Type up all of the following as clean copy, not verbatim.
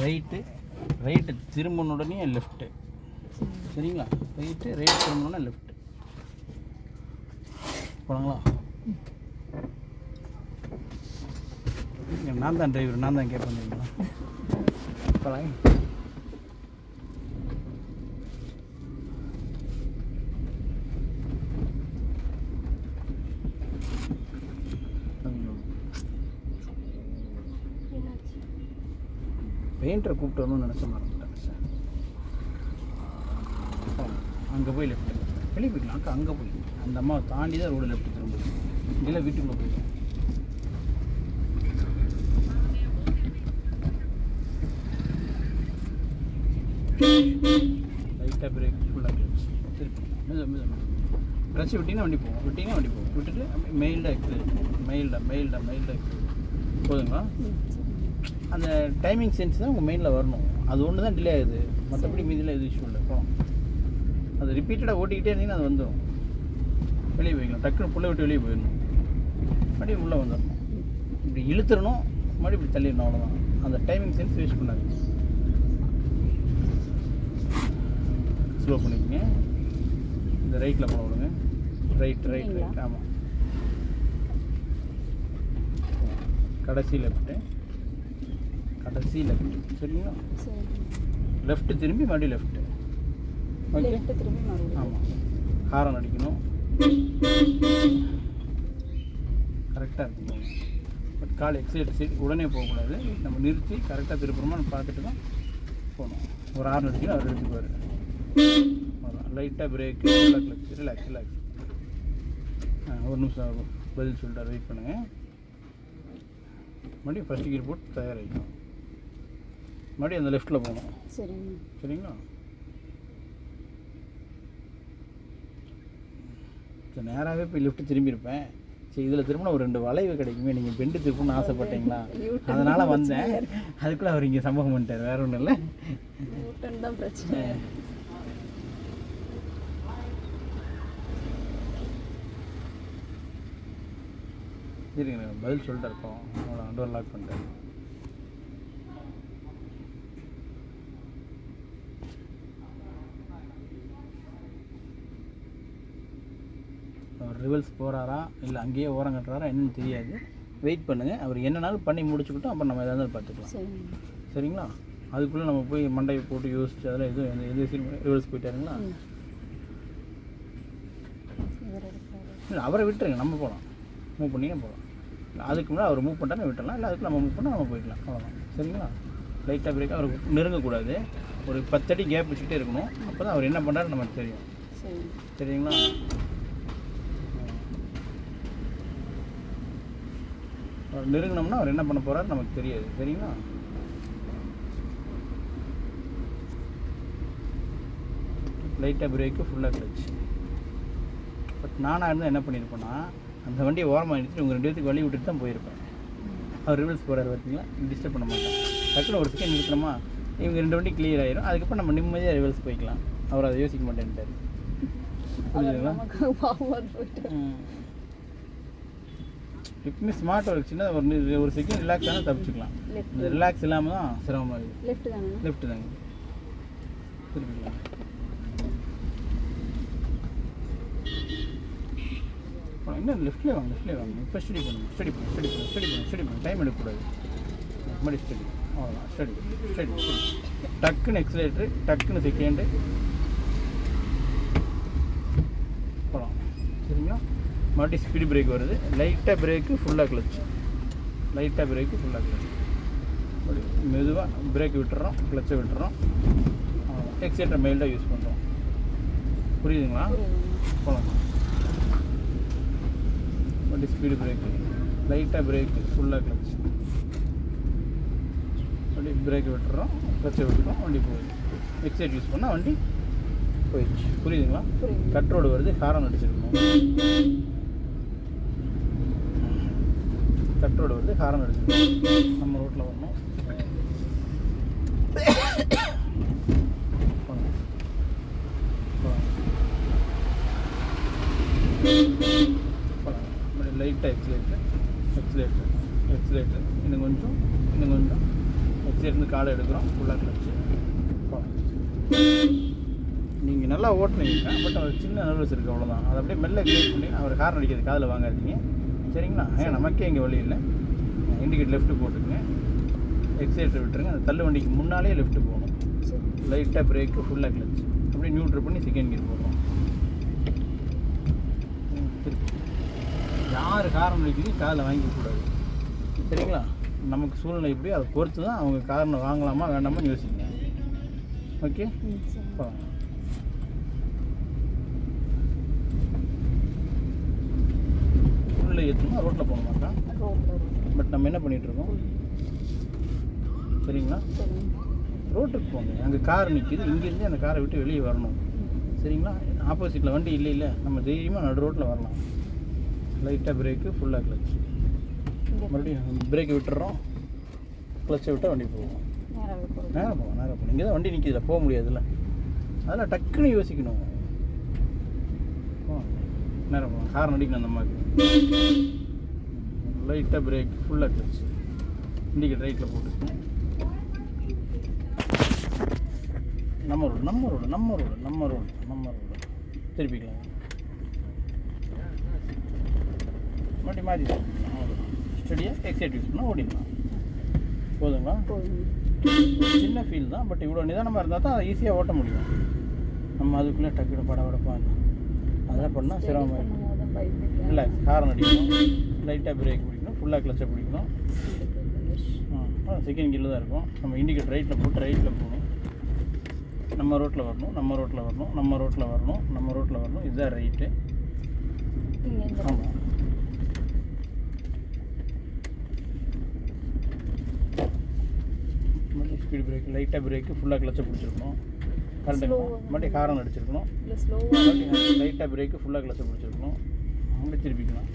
Right திரும்பின உடனே left. சரிங்களா? ரைட்டு திரும்பினோடனே லெஃப்ட்டு. போகலாங்களா? நான் தான் டிரைவர், நான் தான் கேட்பேன். போகலாம். பெயிண்டரை கூப்பிட்டு வரணும்னு நினச்ச மறந்துட்டேன் சார். அங்கே போய் லெஃப்ட் வெளியே போய்க்கலாம். அங்கே போய் அந்த அம்மாவை தாண்டி தான் ரோடு லெஃப்ட் திரும்ப. இங்கெல்லாம் வீட்டுக்குள்ளே போயிடும். லைட்டாக பிரேக் ஃபுல்லாக கிளச்சு திருப்பி கிளச்சு விட்டிங்கன்னா வண்டி போகும். விட்டுட்டு மெயில்டாக எக்ஸிலேட் போதுங்களா? அந்த டைமிங் சென்ஸ் தான் உங்கள் மெயினில் வரணும். அது ஒன்று தான் டிலே ஆகுது. மற்றபடி மீதியில் எது இஷ்யூ இல்லை. போகலாம். அது ரிப்பீட்டடாக ஓட்டிக்கிட்டே இருந்தீங்கன்னா அது வந்துடும். வெளியே போய்க்கலாம். டக்குன்னு புள்ளை விட்டு வெளியே போயிடணும். மறுபடியும் உள்ளே வந்துடணும். இப்படி இழுத்துடணும், மறுபடியும் இப்படி தள்ளிடணும். அவ்வளோதான். அந்த டைமிங் சென்ஸ் வேஸ்ட் பண்ணாது. ஸ்லோ பண்ணிக்கங்க. இந்த ரைட்டில் போன விடுங்க. ரைட். ஆமாம். கடைசி லெஃப்ட்டு. சரிங்களா? லெஃப்ட்டு திரும்பி மறுபடியும் லெஃப்ட்டு. ஓகே. ஆமாம். ஹாரன் அடிக்கணும். கரெக்டாக இருக்கணும். பட் கால் எக்ஸைட் சைடு உடனே போகக்கூடாது. நம்ம நிறுத்தி கரெக்டாக திருப்புறமா பார்த்துட்டு தான் போகணும். ஒரு ஹாரன் அடிக்கணும், அவர் எடுத்துக்குவார். லைட்டாக பிரேக்கு, ஃபுல்லாக கிளச்சு, ரிலாக்ஸ். ஒரு நிமிஷம் பதில் சொல்லிட்டார். வெயிட் பண்ணுங்கள். மறுபடியும் ஃபஸ்ட்டு கீர் போட்டு தயாராகிக்கணும். மறுபடியும் அந்த லெஃப்ட்டில் போகணும். சரிங்களா? நேராகவே போய் லெஃப்ட்டு திரும்பியிருப்பேன். சரி, இதில் திரும்பினா ஒரு 2 வளைவு கிடைக்குமே, நீங்கள் பெண்டு திருப்பணும்னு ஆசைப்பட்டீங்களா? அதனால் வந்தேன். அதுக்குள்ளே அவர் இங்கே சம்பவம் பண்ணிட்டார். வேறு ஒன்றும் இல்லை. தான் பிரச்சனை. இருங்க, பதில் சொல்லிட்டு இருக்கோம். டோர் லாக் பண்ணிட்டேன். அவர் ரிவல்ஸ் போகிறாரா இல்லை அங்கேயே ஓரம் கட்டுறாரா என்னன்னு தெரியாது. வெயிட் பண்ணுங்கள். அவர் என்னன்னாலும் பண்ணி முடிச்சுக்கிட்டோம். அப்புறம் நம்ம எதாவது பார்த்துக்கலாம். சரிங்களா? அதுக்குள்ளே நம்ம போய் மண்டையை போட்டு யோசிச்சு அதெல்லாம் எதுவும் ரிவல்ஸ் போயிட்டாருங்களா? இல்லை, அவரை விட்டுருங்க. நம்ம போகலாம். மூவ் பண்ணிங்கன்னா போகலாம். அதுக்கு முன்னாடி அவர் மூவ் பண்ணிட்டாலும் விட்டுடலாம். இல்லை அதுக்கு நம்ம மூவ் பண்ணால் நம்ம போய்க்கலாம். அவ்வளோதான். சரிங்களா? லைட்டாக பிரேக். அவர் நெருங்கக்கூடாது. ஒரு 10 அடி கேப் வச்சுக்கிட்டே இருக்கணும். அப்போ தான் அவர் என்ன பண்ணுறாரு நமக்கு தெரியும். சரிங்களா? அவர் நெருங்கினோம்னா அவர் என்ன பண்ண போகிறாரு நமக்கு தெரியாது. சரிங்களா? லைட்டாக பிரேக்கு, ஃபுல்லாக கிளச்சு. பட் நானாக இருந்தால் என்ன பண்ணியிருப்பேன்னா, அந்த வண்டியை ஓரமாக நிறுத்தி உங்கள் 2 பேருக்கு வழி விட்டுட்டு தான் போயிருப்பேன். அவர் ரிவர்ஸ் போகிறாரு பார்த்தீங்களா? டிஸ்டர்ப் பண்ண மாட்டேன். டக்குன்னு ஒரு செகண்ட் நிறுத்தினோமா, இவங்க 2 வண்டி கிளியர் ஆயிரும். அதுக்கப்புறம் நம்ம நிம்மதியாக ரிவர்ஸ் போய்க்கலாம். அவர் அதை யோசிக்க மாட்டேன்ட்டார். புரிஞ்சுதுங்களா? எப்பவுமே ஸ்மார்ட் ஒர்க் சின்ன ஒரு செகண்ட் ரிலாக்ஸ் ஆனால் தப்பிச்சுக்கலாம். இந்த ரிலாக்ஸ் இல்லாமல் தான் சிரமமாக இருக்குது. லெஃப்ட்டு தாங்க. திருப்பிக்கலாம். இன்னும் லெஃப்ட்லேயே வாங்க. இப்போ ஸ்டடி பண்ணுங்க. டைம் எடுக்கக்கூடாது. மறுபடி ஸ்டடி. அவ்வளோதான். ஸ்டடி. டக்குன்னு எக்ஸலேட்ரு, டக்குன்னு செகண்டு போகலாம். சரிங்களா? மறுபடியும் ஸ்பீடு பிரேக் வருது. லைட்டாக பிரேக்கு, ஃபுல்லாக கிளச்சு. மெதுவாக பிரேக் விட்டுறோம், கிளச்சை விட்டுறோம். எக்ஸலேட்டர் மைல்டாக யூஸ் பண்ணுறோம். புரியுதுங்களா? போகலாம். மறுபடியும் ஸ்பீடு பிரேக்கு, லைட்டாக பிரேக்கு, ஃபுல்லாக கிளச்சு. மறுபடியும் பிரேக் விட்டுறோம், கிளச்சை விட்டுறோம். வண்டி போகுது. எக்ஸைட் யூஸ் பண்ணால் வண்டி போயிடுச்சு. புரியுதுங்களா? கட் ரோடு வருது. ஹாரன் அடிச்சிருக்கணும். கட் ரோடு வருது. ஹாரன் அடிச்சிருக்கணும். நம்ம ரோட்டில் வரணும். லைட்டாக எக்ஸிலேட்டர். இன்னும் கொஞ்சம் சைட்லேருந்து காலை எடுக்கிறோம், ஃபுல்லாக கிளச்சு. நீங்கள் நல்லா ஓட்டுனீங்க, பட் அவர் சின்ன நர்வஸ் இருக்குது, அவ்வளோதான். அதை அப்படியே மெல்ல கிளியர் பண்ணி அவர் ஹார்ன் அடிக்கிறது காதில் வாங்காதீங்க, சரிங்களா? ஏன் நமக்கே இங்கே வழி இல்லை. இண்டிகேட் லெஃப்ட்டு போட்டுங்க, எக்ஸைட்டர் விட்டுருங்க. அந்த தள்ளு வண்டிக்கு முன்னாலே லெஃப்ட்டு போகணும், லைட்டாக பிரேக்கு, ஃபுல்லாக கிளச்சு, அப்படியே நியூட்ரல் பண்ணி செகண்ட் கியர் போடுறோம். யார் ஹார்ன் அடிக்கிறீங்க காதில் வாங்கிக்கூடாது, சரிங்களா? நமக்கு சூழ்நிலை எப்படி அதை பொறுத்து தான் அவங்க காரணம் வாங்கலாமா வேண்டாமான்னு யோசிங்க. ஓகே, உள்ளே ஏற்றணும், ரோட்டில் போக மாட்டோம். பட் நம்ம என்ன பண்ணிகிட்ருக்கோம், சரிங்களா? ரோட்டுக்கு போங்க, அங்கே கார் நிற்கிது, இங்கேருந்து அந்த காரை விட்டு வெளியே வரணும், சரிங்களா? ஆப்போசிட்டில் வண்டி இல்லை, நம்ம தைரியமாக நடு ரோட்டில் வரலாம். லைட்டாக பிரேக்கு, ஃபுல்லாக கிளச், மறுபடியும் பிரேக்கை விட்டுறோம், கிளச்சை விட்டால் வண்டி போவோம். நேரம் போகும். இங்கே தான் வண்டி நிற்கிதுல, போக முடியாதுல்ல, அதெல்லாம் டக்குன்னு யோசிக்கணும். நேரம் போகும், ஹார்ன் அடிக்கணும் அந்த மாதிரி. லைட்டாக பிரேக், ஃபுல்லாக கிளச், இண்டிகேட் ரைட்டில் போட்டுக்கணும். நம்ம ரோடு திருப்பிக்கலாம். மாற்றி ஸ்டடியாக எக்ஸைட் யூஸ் பண்ணால் ஓடிடலாம். போதுங்களா? சின்ன ஃபீல் தான், பட் இவ்வளோ நிதானமாக இருந்தால் தான் அதை ஈஸியாக ஓட்ட முடியும். நம்ம அதுக்குள்ளே டக்குனு படப்படப்பாங்க அதெல்லாம் பண்ணால் சிரமமாக இருக்கும். இல்லை, ஹார்ன் அடிக்கணும், லைட்டாக பிரேக் பிடிக்கணும், ஃபுல்லாக கிளச்சை பிடிக்கணும். செகண்ட் கியரில் தான் இருக்கும். நம்ம இண்டிகேட் ரைட்டில் போட்டு ரைட்டில் போகணும். நம்ம ரோட்டில் வரணும். இதுதான் ரைட்டு. ஆமாம், ஸ்பீடு பிரேக், லைட்டாக பிரேக்கு, ஃபுல்லாக கிளச்சை பிடிச்சிருக்கணும். கரெக்டுங்களா? மறுபடியும் ஹார்ன் அடிச்சிருக்கணும், லைட்டாக பிரேக்கு, ஃபுல்லாக கிளச்சை பிடிச்சிருக்கணும். அப்படி திருப்பிக்கலாம்.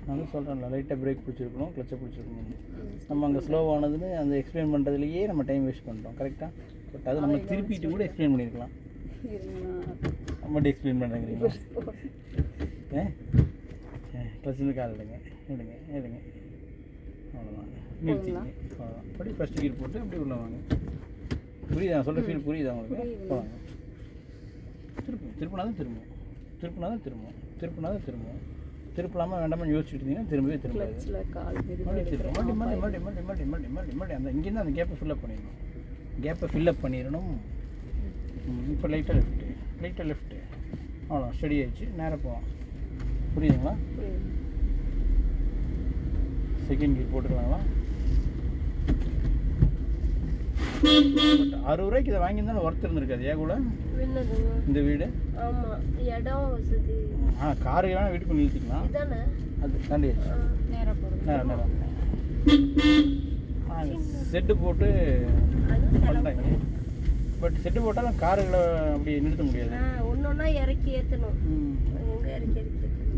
நான் சொல்கிறேன்ல, லைட்டாக பிரேக் பிடிச்சிருக்கணும், கிளச்சை பிடிச்சிருக்கணும். நம்ம அங்கே ஸ்லோவானதுன்னு அந்த எக்ஸ்பிளைன் பண்ணுறதுலையே நம்ம டைம் வேஸ்ட் பண்ணிட்டோம். கரெக்டாக? பட் அது நம்ம திருப்பிட்டு கூட எக்ஸ்பிளைன் பண்ணியிருக்கலாம். மட்டும் எக்ஸ்பிளைன் பண்ணுறேங்கிறீங்களா? கிளச்சிருந்து கால் எடுங்க. அவ்வளோதான், நிறுத்திங்க. அவ்வளோதான். அப்படி ஃபஸ்ட் கீர் போட்டு அப்படி உள்ள வாங்க. புரியுதா? நான் சொல்கிற ஃபீல் புரியுதா உங்களுக்கு? போவாங்க. திருப்பினா தான் திரும்பும். திருப்பலாமல் வேண்டாமல் யோசிச்சுட்டு இருந்தீங்கன்னா திரும்பவே திரும்பாது. மறுபடி அந்த இங்கேருந்து அந்த கேப்பை ஃபில்லப் பண்ணிடணும். இப்போ லைட்டாக லெஃப்ட்டு அவ்வளோ ஸ்டடி ஆயிடுச்சு. நேராக போவோம். புரியுதுங்களா? செகண்ட் கீர் போட்டுக்கலாங்களா? 60 ரூபாய்க்கு இதை வாங்கியிருந்தாலும் ஒர்த் இருந்திருக்காது. ஏகூட இந்த வீடு காரு வேணால் வீட்டுக்கு நிறுத்திக்கலாம். அது தாண்டி நேரம் செட்டு போட்டு பண்ணுறாங்க. பட் செட்டு போட்டாலும் காருகளை அப்படி நிறுத்த முடியாது. ஒன்றா இறக்கி ஏற்றணும்.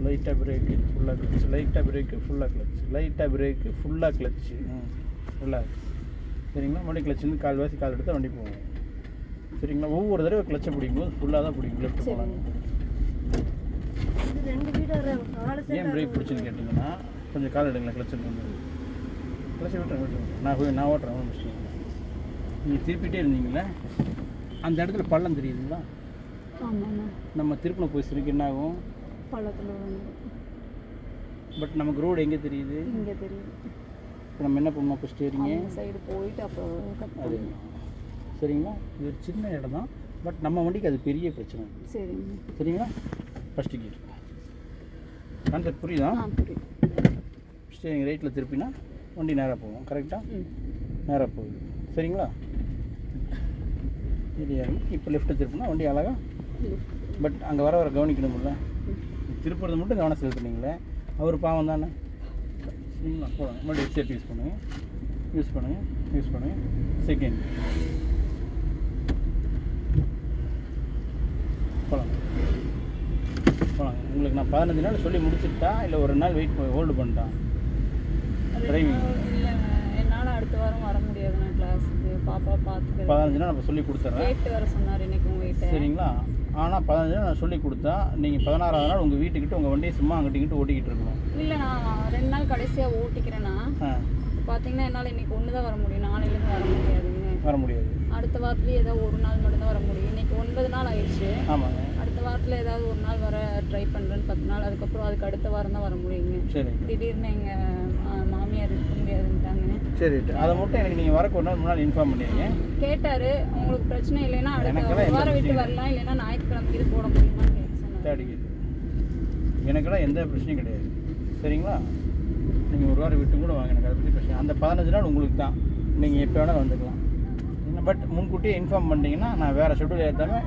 லைட்டாக பிரேக்கு, ஃபுல்லாக கிளச்சு, ஃபுல்லாக சரிங்களா? மறுபடியும் கிளச்சிருந்து கால் எடுத்து வண்டி போவோம். சரிங்களா? ஒவ்வொரு தடவை கிளச்சை பிடிக்கும்போது ஃபுல்லாக தான் பிடிக்கும். லெஃப்ட் போகலாங்க. ஏன் பிரேக் பிடிச்சுன்னு கேட்டிங்கன்னா, கொஞ்சம் கால் எடுங்களேன். கிளச்சை விட்டுறேன். நான் ஓட்டுறேன், ஒன்றும் பிரச்சனை இல்லை. நீங்கள் திருப்பிகிட்டே இருந்தீங்களே, அந்த இடத்துல பள்ளம் தெரியுதுங்களா? நம்ம திருப்பின போய் சிரிக்க என்ன ஆகும்? பட் நமக்கு ரோடு எங்கே தெரியுது? இங்கே தெரியுது. இப்போ நம்ம என்ன பண்ணோம்? இப்போ ஸ்டேரிங்க சைடு போயிட்டு அப்புறம் அது சரிங்களா? இது ஒரு சின்ன இடம் தான், பட் நம்ம வண்டிக்கு அது பெரிய பிரச்சனை. சரிங்களா? ஃபஸ்ட்டு கீர் கான்செப்ட் புரியுதா? ஸ்டேரிங் ரைட்டில் திருப்பினா வண்டி நேராக போகும். கரெக்டாக நேராக போகுது. சரிங்களா? இது இப்போ லெஃப்ட்டு திருப்பினா வண்டி அழகாக. பட் அங்கே வர கவனிக்கணும்ல. திருப்புறது மட்டும் கவனம் செலுத்துனீங்களே, அவர் பாவம் தானே. சரிங்களா? போடுங்க. மறுபடியும் எக்ஸைட் யூஸ் பண்ணுங்கள். செகண்ட் போகலாம். உங்களுக்கு நான் 15 நாள் சொல்லி முடிச்சுட்டா, இல்லை ஒரு நாள் ஹோல்டு பண்ணிட்டான் டிரைவிங்? என்னால் அடுத்த வாரம் வர முடியாது, நான் கிளாஸுக்கு பாப்பா பார்த்துக்கிறேன். 15 நாள் நம்ம சொல்லி கொடுத்துட்றேன். கேட்டு வர சொன்னார் இன்னைக்கு உங்கள்கிட்ட. சரிங்களா? ஆனால் 15 நாள் நான் சொல்லி கொடுத்தா, நீங்கள் 16ஆவது நாள் உங்கள் வீட்டுக்கிட்ட உங்கள் வண்டியை சும்மா அங்கிட்டிக்கிட்டு ஓட்டிக்கிட்டு இருக்கணும். இல்லை, நான் 2 நாள் கடைசியாக ஓட்டிக்கிறேன்னா பார்த்தீங்கன்னா என்னால் இன்னைக்கு ஒன்று தான் வர முடியும், நாளையிலேருந்து வர முடியாதுங்க. வர முடியாது. அடுத்த வாரத்துலேயே ஏதோ ஒரு நாள் மட்டும்தான் வர முடியும். இன்னைக்கு 9 நாள் ஆயிடுச்சு. ஆமாங்க. அடுத்த வாரத்தில் ஏதாவது ஒரு நாள் வர ட்ரை பண்ணுறேன்னு 10 நாள், அதுக்கப்புறம் அதுக்கு அடுத்த வாரம் தான் வர முடியுங்க. சரி. திடீர்னு எங்கள் மாமியார் இருக்க முடியாதுன்ட்டாங்க. சரி, அதை மட்டும் எனக்கு நீங்கள் வரக்கு ஒரு நாள் முன்னாடி இன்ஃபார்ம் பண்ணிடுங்க. கேட்டார், உங்களுக்கு பிரச்சனை இல்லைன்னா அடுத்த ஒரு வாரம் விட்டு வரலாம், இல்லைன்னா ஞாயிற்றுக்கிழமைக்கு இது போட முடியுமான்னு கேட்க சொன்னாங்க. தேடிக்குது. எனக்கெல்லாம் எந்த பிரச்சனையும் கிடையாது. சரிங்களா? நீங்கள் ஒரு வாரம் விட்டு கூட வாங்க, எனக்கு அதை பற்றி பிரச்சனை. அந்த 15 நாள் உங்களுக்கு தான், நீங்கள் எப்போ வேணால் வந்துக்கலாம். பட் முன்கூட்டியே இன்ஃபார்ம் பண்ணிட்டீங்கன்னா நான் வேறு ஷெட்யூல் ஏற்றாமல்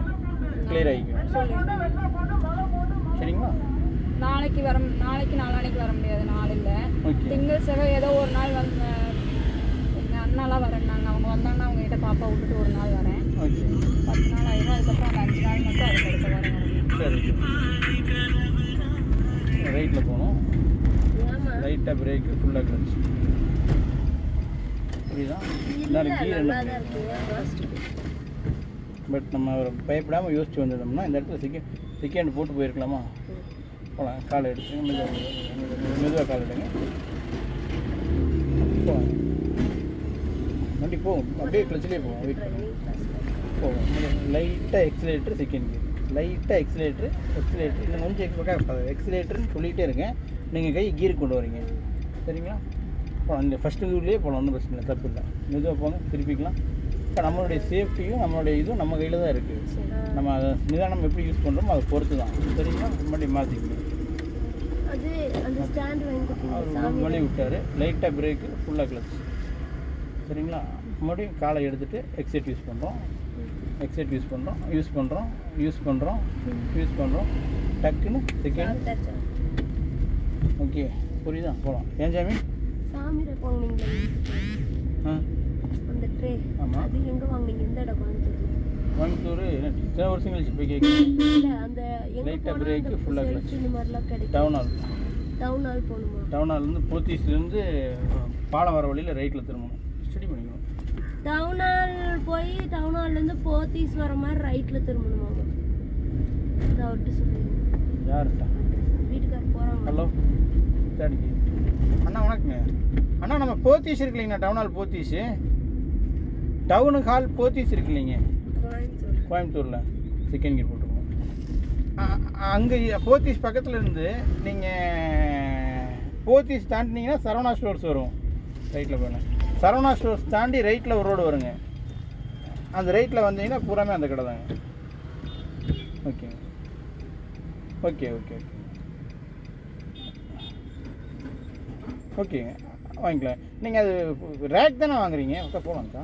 கிளியர் ஆகிக்குவேன். சரிங்களா? நாளைக்கு நாளானைக்கு வர முடியாது, நாள் இல்லை. ஓகே. திங்கள் செவ்வாய் ஏதோ ஒரு நாள் வந்து எங்கள் அண்ணாலாம் வரேன்னாங்க. அவங்க வந்தாங்கன்னா அவங்ககிட்ட பாப்பா விட்டுட்டு ஒரு நாள் வரேன். ஓகே. 10 நாள் ஆயிடும். அதுக்கப்புறம் அந்த 5 நாள் மட்டும் அதுக்கு அடுத்த வாரம் வரணும். சரி. ரைட்டில் போகணும். லைட்டாக பிரேக்கு, ஃபுல்லாக கிளச். புரியுதா? எல்லாரும் கீழே என்ன பட் நம்ம பயப்படாமல் யோசிச்சு வந்தோம்னா இந்த இடத்துல செகண்ட் போட்டு போயிருக்கலாமா? போகலாம். காலை எடுத்துங்க, மெதுவாக கால் எடுங்க. போகலாம். வண்டி போகும், அப்படியே கிளச்சிலே போகும். வெயிட் பண்ணுங்க, போகும். லைட்டாக எக்ஸிலேட்டர், செகண்ட் கியர். லைட்டாக எக்ஸிலேட்டர் இன்னும் கொஞ்சம் எக்ஸிலேட்டர்னு சொல்லிகிட்டே இருங்க. நீங்கள் கை கீருக்கு கொண்டு வரீங்க. சரிங்களா? போகலாம். இந்த ஃபஸ்ட்டு கியர்லேயே போகலாம், ஒன்றும் பிரச்சனை இல்லை, தப்பு இல்லை. மெதுவாக போங்க, திருப்பிக்கலாம். இப்போ நம்மளுடைய சேஃப்டியும் நம்மளுடைய இதுவும் நம்ம கையில் தான் இருக்குது. நம்ம அதை நிதானம் எப்படி யூஸ் பண்ணுறோமோ அதை பொறுத்து தான். சரிங்களா? முன்னாடி மாற்றிக்கணும். அவர் வழி விட்டார். லைட்டாக பிரேக்கு, ஃபுல்லாக கிளச். சரிங்களா? மறுபடியும் காலை எடுத்துகிட்டு எக்ஸைட் யூஸ் பண்ணுறோம். டக்குன்னு செகண்ட். ஓகே, புரியுதா? போகலாம். ஏன் சாமி? ஆமாம். அது எங்க வாங்குனீங்க? இந்த இடம் கோயம்புத்தூர். இத்தனை வருஷம் கழிச்சு போய் கேட்குறீங்க. இல்ல அந்த லைட்டாக பிரேக்கு, ஃபுல்லாக கிளச். இந்த மாதிரிலாம் கிடைக்கும். டவுன் ஹால் போகணுமா? டவுன் ஹால்லேருந்து போத்தீஸ்லேருந்து பாலம் வர வழியில் ரைட்டில் திரும்பணும். ஸ்டடி பண்ணிக்கணும். டவுன் ஹால் போய் டவுன் ஹால்லேருந்து போத்தீஸ் வர மாதிரி ரைட்டில் திரும்பணுமா? அதை அவர்கிட்ட சொல்லுங்க. யார்கிட்ட? வீட்டுக்காரர் போகிறாங்க. ஹலோ, தேடிக்கு. அண்ணா வணக்கங்க. அண்ணா, நம்ம போத்தீஸ் இருக்கு இல்லைங்கண்ணா, town hall Pothys. Town hall Pothys இருக்கு இல்லைங்க, கோயம்புத்தூரில். செகண்ட் கியர் போட்டுருக்கோம். அங்கே போத்தீஸ் பக்கத்தில் இருந்து நீங்கள் போத்தீஸ் தாண்டினீங்கன்னா சரவணா ஸ்டோர்ஸ் வரும். ரைட்டில் போயிடலாம். சரவணா ஸ்டோர்ஸ் தாண்டி ரைட்டில் ஒரு ரோடு வருங்க. அந்த ரைட்டில் வந்தீங்கன்னா பூராமே அந்த கடை தாங்க. ஓகேங்க. ஓகே. ஓகேங்க, வாங்கிக்கலாம். நீங்கள் அது ரேக் தானே வாங்குறீங்க? அக்கா போகலாம்க்கா.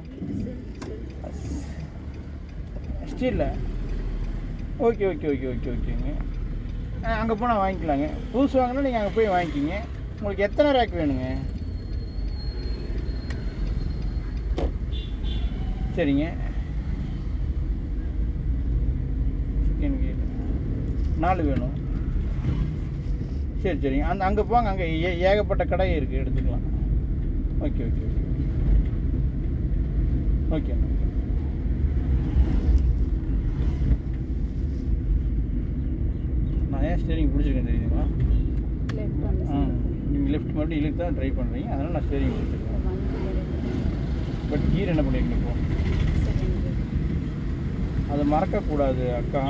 ஸ்டீலில். ஓகேங்க. அங்கே போனால் வாங்கிக்கலாங்க. புதுசு வாங்கினா நீங்கள் அங்கே போய் வாங்கிக்கிங்க. உங்களுக்கு எத்தனை ரேக் வேணுங்க? சரிங்க. செகண்ட் கியர் 4 வேணும். சரிங்க. அங்கே போங்க. அங்கே ஏகப்பட்ட கடை இருக்குது, எடுத்துக்கலாம். ஓகே. நான் ஏன் ஸ்டேரிங் பிடிச்சிருக்கேன் தெரியுதுங்களா? நீங்கள் லெஃப்ட் மட்டும் இழுத்து தான் ட்ரை பண்ணுறீங்க, அதனால் நான் ஸ்டேரிங் பிடிச்சிருக்கேன். பட் கீர் என்ன பண்ணிருக்கீங்க இப்போ? அதை மறக்கக்கூடாது அக்கா.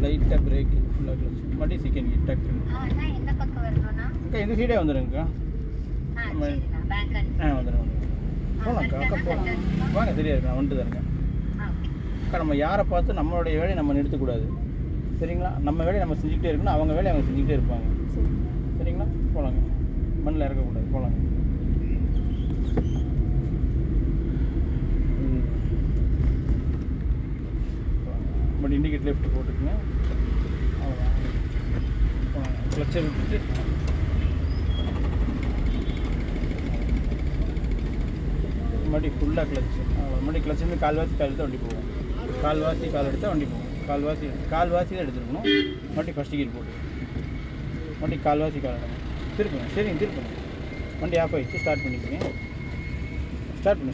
லைட்டாக பிரேக்கு, ஃபுல்லாக கிளச். மறுபடியும் செகண்ட் கியர் டக்குன்னு. அக்கா இந்த சைடே வந்துடுங்கக்கா. வந்துடுங்க. போகலாம்க்கா. அக்கா போகலாம். வாங்க, சரியா இருக்கு. நான் வந்துட்டு தான் இருக்கேன். அக்கா, நம்ம யாரை பார்த்து நம்மளுடைய வேலையை நம்ம நிறுத்தக்கூடாது. சரிங்களா? நம்ம வேலையை நம்ம செஞ்சுக்கிட்டே இருக்கணும், அவங்க வேலையை அவங்க செஞ்சுக்கிட்டே இருப்பாங்க. சரிங்களா? போகலாங்க. மண்ணில் இறக்கக்கூடாது. போகலாங்க. பட் இண்டிகேட் லெஃப்ட் போட்டுக்குங்க. அவ்வளோதான். கிளச்சை விட்டுட்டு மறுபடியும் ஃபுல்லாக கிளச்சு. மறுபடியும் கிளச் வந்து கால்வாசி கால் எடுத்தால் வண்டி போகும். கால்வாசி கால் எடுத்தால் வண்டி போகும். கால்வாசி தான் எடுத்துருக்கணும். மறுபடியும் ஃபஸ்ட்டு கீர் போட்டு மறுபடியும் கால்வாசி கால் எடுக்கணும். திருப்புங்க. சரிங்க, திருப்புங்க. வண்டி ஆஃப் ஆகிடுச்சு. ஸ்டார்ட் பண்ணிக்கோங்க. ஸ்டார்ட் பண்ணு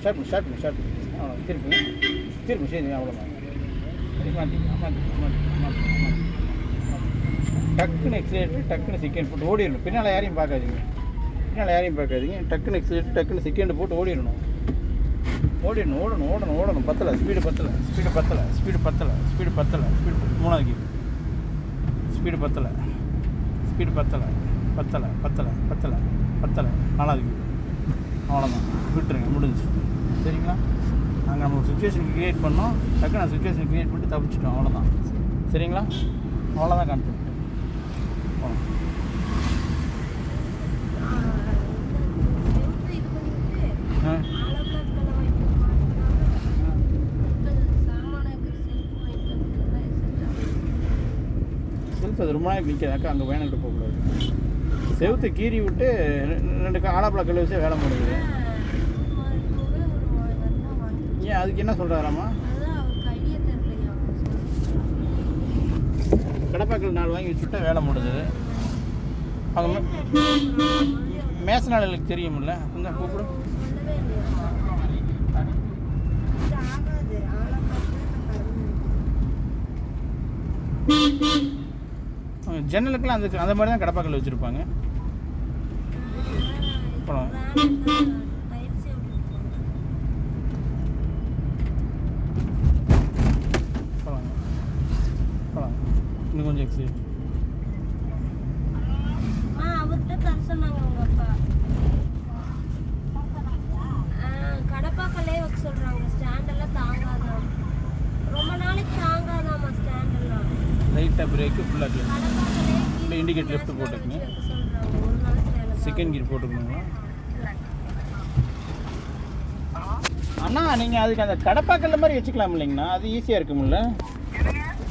அவ்வளோ திருப்பி சரி அவ்வளோதான். சரி மாற்றிக்கலாம். டக்குன்னு எக்ஸிலேட்டர் டக்குன்னு செகண்ட் போட்டு ஓடிடணும். பின்னால் யாரையும் பார்க்காதீங்க. டக்குன்னு எக்ஸிலேட்டர் டக்குன்னு செகண்ட் போட்டு ஓடிடணும். ஓடணும். பத்தலை ஸ்பீடு பத்தலை. மூணாவது கீர் ஸ்பீடு பத்தலை. நாலாவது கீர். அவ்வளோதான், விட்டுருங்க, முடிஞ்சு. சரிங்களா? நாங்கள் நம்ம ஒரு சுச்சுவேஷனுக்கு க்ரியேட் பண்ணோம், டக்குன்னு அந்த சுச்சுவேஷன் க்ரியேட் பண்ணிட்டு தப்பிச்சிட்டோம். அவ்வளோதான். சரிங்களா? அவ்வளோதான் கான்செப்ட். செல்ஃப் அது ரொம்ப நாளைக்கு நிற்காதாக்கா, அங்கே வேணுங்கிட்ட போகக்கூடாது. செவுத்தை கீறி விட்டு 2 ஆலாப்பழ கல் வச்சு வேலை முடியுது. ஏன் அதுக்கு என்ன சொல்கிறாராம்மா? கடப்பாக்கல் 4 வாங்கி வச்சுட்டா வேலை முடிஞ்சது. அவங்க மேசனாளுக்கு தெரியுமில்ல, கொஞ்சம் கூப்பிடு. ஜன்னலுக்கெல்லாம் அந்த மாதிரி தான் கடப்பாக்கல் வச்சுருப்பாங்க. அப்புறம் இன்னும் கொஞ்சம் எக்ஸைட் அவர்கிட்ட தர சொன்னாங்க உங்க அப்பா. கடப்பாக்கல்லே வைக்க சொல்றாங்க. ஸ்டாண்டெல்லாம் தாங்காதான், ரொம்ப நாளைக்கு தாங்காதாமா ஸ்டாண்டெல்லாம். லைட்டாக பிரேக்கு ஃபுல்லாக இல்லை, இண்டிகேட் லெஃப்ட் போட்டுக்குங்க. செகண்ட் கீர் போட்டுக்கணுங்களா அண்ணா? நீங்கள் அதுக்கு அந்த கடப்பாக்கல்ல மாதிரி வச்சுக்கலாம் இல்லைங்கண்ணா, அது ஈஸியாக இருக்குமில்ல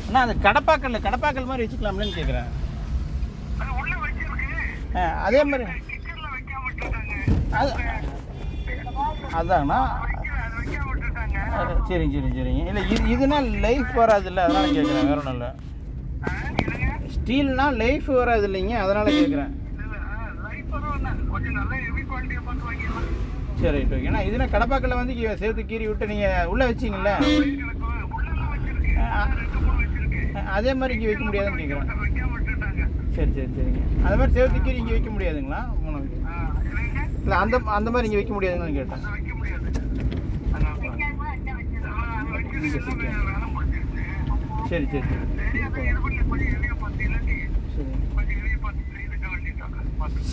அண்ணா? அந்த கடப்பாக்கல் மாதிரி வச்சுக்கலாம்லன்னு கேட்குறேன். அதே மாதிரி அதாங்கண்ணா. சரிங்க. இல்லை இதுனா லைஃப் வராதுல்ல, அதனால் கேட்குறேன், வேற ஒன்றும் இல்லை. ஸ்டீல்னா லைஃப் வராது இல்லைங்க, அதனால் கேட்குறேன். சரி ரைட் ஓகே. ஏன்னா இதுனா கடப்பாக்கல்ல வந்து சேர்த்து கீறி விட்டு நீங்கள் உள்ளே வச்சிங்கள, அதே மாதிரி இங்கே வைக்க முடியாதுன்னு கேட்குறேன். சரிங்க. அது மாதிரி சேர்த்து கீறி இங்கே வைக்க முடியாதுங்களா? மூணாவது இல்லை, அந்த மாதிரி இங்கே வைக்க முடியாதுங்கன்னு கேட்டேன்.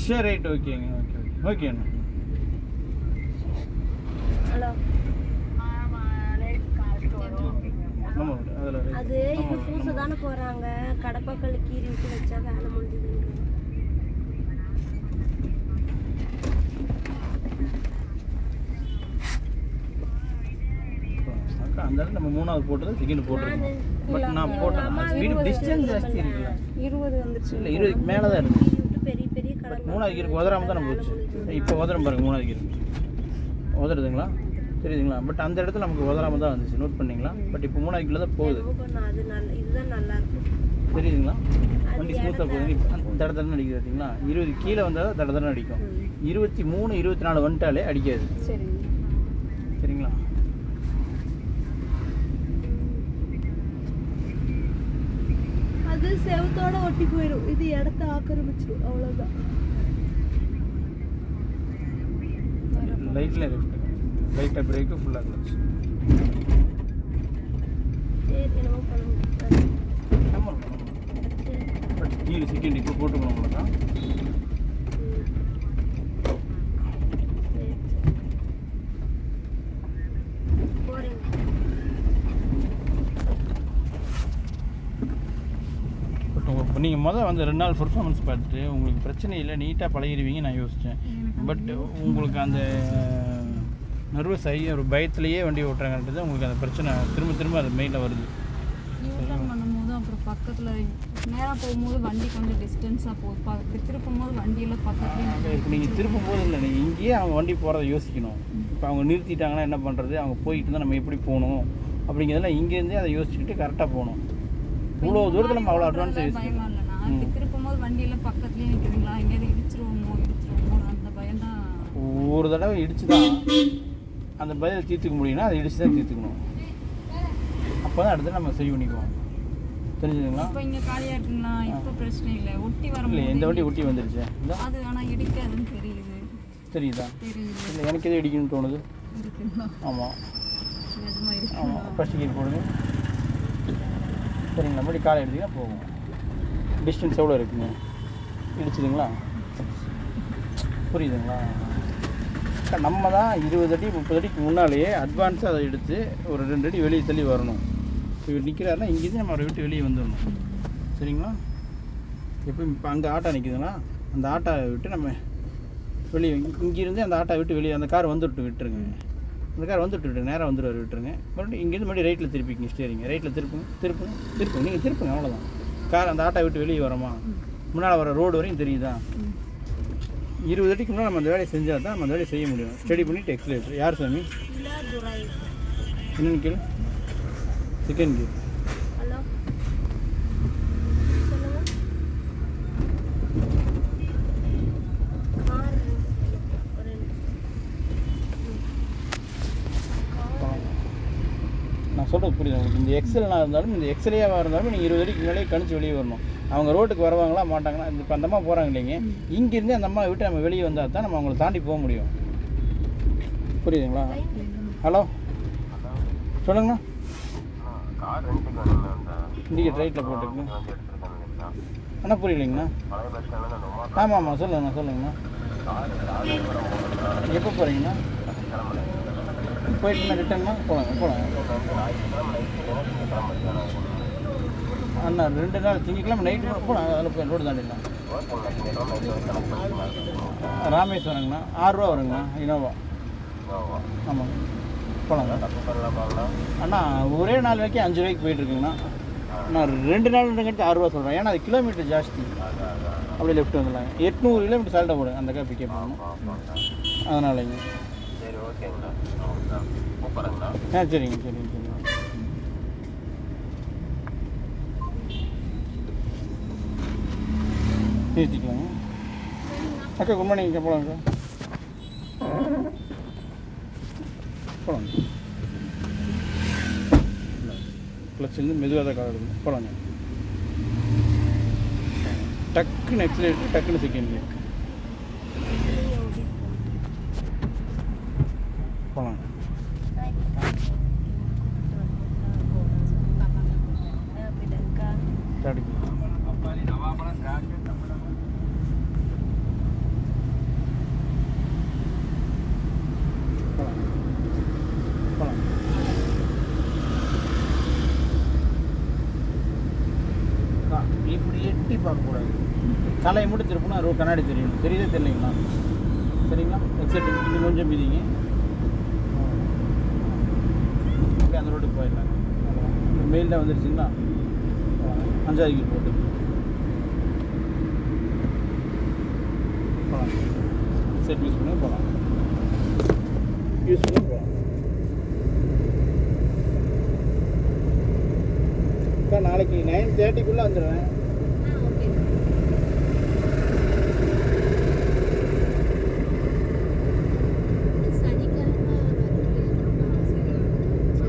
சரி ரைட் ஓகேங்க. ஓகே அண்ணா. ஹலோ, அது இது பூசை தானே போகிறாங்க. கடப்பாக்கல் கீறி விட்டு வச்சா வேலை முடிஞ்சுதுங்க. அந்த இடத்துல நம்ம 3வது போட்டது செகண்ட் போட்டுருக்கோம். பட் நான் போட்டேன் ஸ்பீடு டிஸ்டன்ஸ் ஜாஸ்தி இருக்குல்ல, 20 வந்துருச்சு. இல்லை 20க்கு மேலே தான் இருக்குது. பெரிய பட் 3வது கீருக்கு உதறாமல் தான் நம்ம போச்சு. இப்போ உதறம் பாருங்க, 3வது கீருக்கு உதறுதுங்களா, தெரியுதுங்களா? பட் அந்த இடத்துல நமக்கு உதறாமல் தான் வந்துச்சு, நோட் பண்ணிங்களா? பட் இப்போ 3வது கீழே தான் போகுது. இதுதான் நல்லா இருக்கும், தெரியுதுங்களா? வண்டி ஸ்மூத்தாக போகுது. இப்போ தடதடன்னு அடிக்குது பார்த்தீங்களா? 20 கீழே வந்தால் தான் தடதடன்னு அடிக்கும். 23, 24 வந்துட்டாலே அடிக்காது. சரிங்களா? அது செவத்தோட ஒட்டி போயிடும், இது இடத்த ஆக்கிரமிச்சிடும், அவ்வளோதான். லைட்டில் லைட்டாக பிரேக்கு ஃபுல்லாக கிளச்சு. சரி, என்னமோ பண்ணுவோம். பட் கீழே செகண்ட் இப்போ போட்டுக்கணும் உங்களுக்கு. இப்போ நீங்கள் வந்து 2 நாள் பர்ஃபார்மன்ஸ் பார்த்துட்டு உங்களுக்கு பிரச்சனை இல்லை, நீட்டாக பழகிடுவீங்க நான் யோசித்தேன். பட் உங்களுக்கு அந்த நர்வஸ் ஆகி ஒரு பயத்துலேயே வண்டி ஓட்டுறாங்கன்றது உங்களுக்கு அந்த பிரச்சனை திரும்ப அது மெயினில் வருது. யூட்டர்ன் பண்ணும்போது அப்புறம் பக்கத்தில் நேராக போகும்போது வண்டி கொஞ்சம் டிஸ்டன்ஸாக போகுது, திருப்பும்போது வண்டியில் பக்கத்துலேயே. இப்போ நீங்கள் திருப்பும் போது இல்லை, நீங்கள் இங்கேயே அவங்க வண்டி போகிறத யோசிக்கணும். இப்போ அவங்க நிறுத்திட்டாங்கன்னா என்ன பண்ணுறது, அவங்க போயிட்டு தான் நம்ம எப்படி போகணும் அப்படிங்கிறதெல்லாம் இங்கேருந்தே அதை யோசிச்சுக்கிட்டு கரெக்டாக போகணும். இவ்வளோ தூரத்தில் நம்ம அவ்வளோ அட்வான்ஸ் பயமா இல்லைண்ணா, திருப்பும்போது வண்டியில் பக்கத்துலேயே நிற்கிறீங்களா, எங்கேயாவது இடிச்சிருவோமோ அந்த பயம்தான். ஒரு தடவை இடிச்சு தான் அந்த பதிலை தீர்த்துக்க முடியும்னா அதை இடிச்சு தான் தீர்த்துக்கணும். அப்போ தான் அடுத்து நம்ம சரி பண்ணிக்குவோம். தெரிஞ்சுதுங்களா? இப்போ இங்கே காலியாக இருக்குங்களா? இப்போ பிரச்சனை இல்லை. ஒட்டி வர இல்லை, எந்த வண்டி ஒட்டி வந்துருச்சு அது ஆனால் இடிக்காதுன்னு தெரியுது. தெரியுதா? தெரியுது. இல்லை, எனக்கு எது இடிக்கணும்னு தோணுது. ஆமாம் ஆமாம், ஃபஸ்ட்டு கீர் போடுங்க. சரிங்களா? மறுபடி காலை எடுத்திங்கன்னா போகும். டிஸ்டன்ஸ் எவ்வளோ இருக்குங்க? இடிச்சுதுங்களா? புரியுதுங்களா? நம்ம தான் 20 அடி 30 அடிக்கு முன்னாலேயே அட்வான்ஸாக அதை எடுத்து ஒரு 2 அடி வெளியே தள்ளி வரணும். இவர் நிற்கிறாருன்னா இங்கேருந்து நம்ம அவரை விட்டு வெளியே வந்துடணும். சரிங்களா? எப்போ இப்போ அங்கே ஆட்டோ நிற்குதுங்களா, அந்த ஆட்டோவை விட்டு நம்ம வெளியே இங்கேருந்து அந்த ஆட்டோ விட்டு வெளியே அந்த கார் வந்துவிட்டு விட்டுருங்க. அந்த கார் வந்துவிட்டு நேராக வந்துடுவார், விட்டுருங்க. மறுபடியும் இங்கேருந்து மறுபடியும் ரைட்டில் திருப்பிங்க. ஸ்டேரிங்க ரைட்டில் திருப்புங்க நீங்கள் திருப்புங்க, அவ்வளோதான். கார் அந்த ஆட்டோ விட்டு வெளியே வரோமா, முன்னால் வர ரோடு வரையும் தெரியுதா? 20 அடிக்கு முன்னாடி நம்ம அந்த வேலையை செஞ்சால் தான் நம்ம அந்த வேலையை செய்ய முடியும். ஸ்டடி பண்ணிவிட்டு எக்ஸலேட்டர். யார் சாமி? என்னன்னு கேளு. Second gear. ஹலோ, நான் சொல்கிறது புரியுது உங்களுக்கு? இந்த எக்ஸல்னா இருந்தாலும் இந்த எக்ஸ்ரேவாக இருந்தாலும் நீங்கள் 20 அடிக்கு முன்னாடியே கணிச்சு வெளியே வரணும். அவங்க ரோட்டுக்கு வருவாங்களா மாட்டாங்களா? இப்போ அந்த அம்மா போகிறாங்க இல்லைங்க, இங்கேருந்து அந்த அம்மா விட்டு நம்ம வெளியே வந்தால் தான் நம்ம அவங்கள தாண்டி போக முடியும். புரியுதுங்களா? ஹலோ, சொல்லுங்கண்ணா. இண்டிகேட் ரைட்டில் போட்டுருக்கு. அண்ணா புரியலைங்கண்ணா. ஆமாம் ஆமாம், சொல்லுங்கண்ணா. எப்போ போகிறீங்கண்ணா? போயிட்டுண்ணா ரிட்டர்னா போகலாம். அண்ணா 2 நாள் திங்கக்கிழமை நைட்டு போகலாம். அதில் போய் ரோடு தாண்டிடலாம். ராமேஸ்வரங்கண்ணா 6 ரூபா வருங்கண்ணா, இனோவா. ஆமாம், போகலாங்க அண்ணா. ஒரே நாள் வரைக்கும் 5 ரூபாய்க்கு போயிட்டுருக்குங்கண்ணா. நான் 2 நாள்ங்கிறது 6 ரூபா சொல்கிறேன். ஏன்னா அது கிலோமீட்டர் ஜாஸ்தி. அப்படியே லெஃப்ட் வந்துடலாங்க. 800 கிலோமீட்டர் சால்ட்டாக போடுங்க அந்த கார் பிக்கப் பண்ணணும். அதனாலங்க. சரிங்க. நிறுத்திக்கலாங்க. அக்கா குட் மார்னிங். போகலாங்க போகலாங்க. கிளச்சிலேருந்து மெதுவாக தான் கார் எடுக்கணும். போகலாங்க. டக்குன்னு எக்ஸலேட்டர், டக்குன்னு செகண்ட் கியர். போகலாங்க. இப்படி எட்டி பார்க்கக்கூடாது. தலையை மட்டும் திருப்பினா ரோ கண்ணாடி தெரியணும். தெரியுதே தெரியலைங்களா? சரிங்களா? எக்ஸைட் இன்னும் கொஞ்சம் மீதிங்க. ஓகே, அந்த ரோட்டுக்கு போயிடலாங்க. மெயில் தான் வந்துருச்சுங்களா? 5வது கீர் போட்டு போகலாம். செட் யூஸ் பண்ணி போகலாம். அக்கா நாளைக்கு 9:30 வந்துடுவேன்.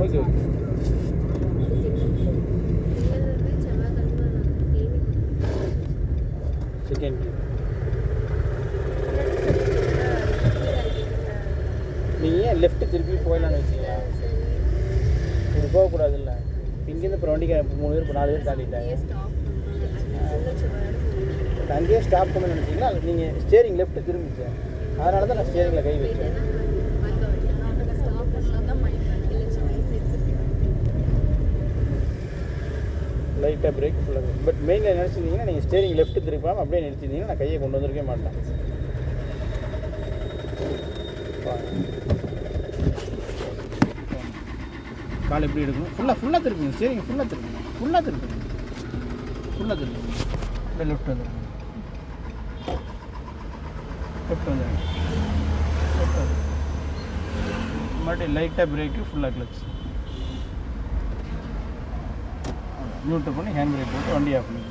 ஓகே. Second gear. நீங்கள் ஏன் லெஃப்ட்டு திருப்பி போயிடலான்னு வச்சிங்க? இப்படி போகக்கூடாது இல்லை? இங்கேருந்து அப்புறம் வண்டிக்கு 3 பேர் 4 பேர் தாண்டிட்டாங்க. அங்கேயே ஸ்டாப் பண்ண நினச்சிங்களா? நீங்கள் ஸ்டேரிங் லெஃப்ட்டு திரும்பிச்சு, அதனால தான் நான் ஸ்டேரிங்கில் கை வச்சேன். லைட்டாக பிரேக் ஃபுல்லாக. பட் மெயினில் நினச்சிருந்தீங்கன்னா நீங்கள் ஸ்டேரிங் லெஃப்ட்டு திருப்பாமல் அப்படியே நிறுத்திருந்தீங்கன்னா நான் கையை கொண்டு வந்திருக்கே மாட்டேன். கால் எப்படி எடுக்கணும்? ஃபுல்லாக திருப்புங்க. ஸ்டேரிங் ஃபுல்லாக திருப்புங்க. அப்படியே லெஃப்ட் வந்துடுங்க. மறுபடியும் லைட்டாக பிரேக்கு, ஃபுல்லாக கிளச். நியூட்ரல் பண்ணி ஹேண்ட் பிரேக் போட்டு வண்டி ஆஃப் பண்ணி.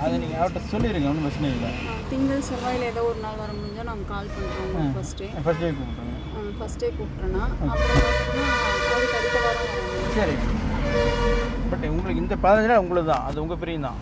அதை நீங்கள் அவர்கிட்ட சொல்லிடுங்க, ஒன்றும் பிரச்சனை இல்லை. திங்கள் செவ்வாயில் ஏதோ ஒரு நாள் வர முடிஞ்சால் நாங்கள் கால் பண்ணுறோம் உங்களுக்கு ஃபஸ்ட்டே. ஃபஸ்ட்டே கூப்பிட்டுருங்க. ஃபஸ்ட்டே கூப்பிட்றேன்னா அப்புறம் பார்த்தீங்கன்னா அதுக்கு அடுத்த வாரம் வரும். சரி. பட் உங்களுக்கு இந்த 15 நாள் உங்களுக்கு தான், அது உங்கள் பிரியம் தான்.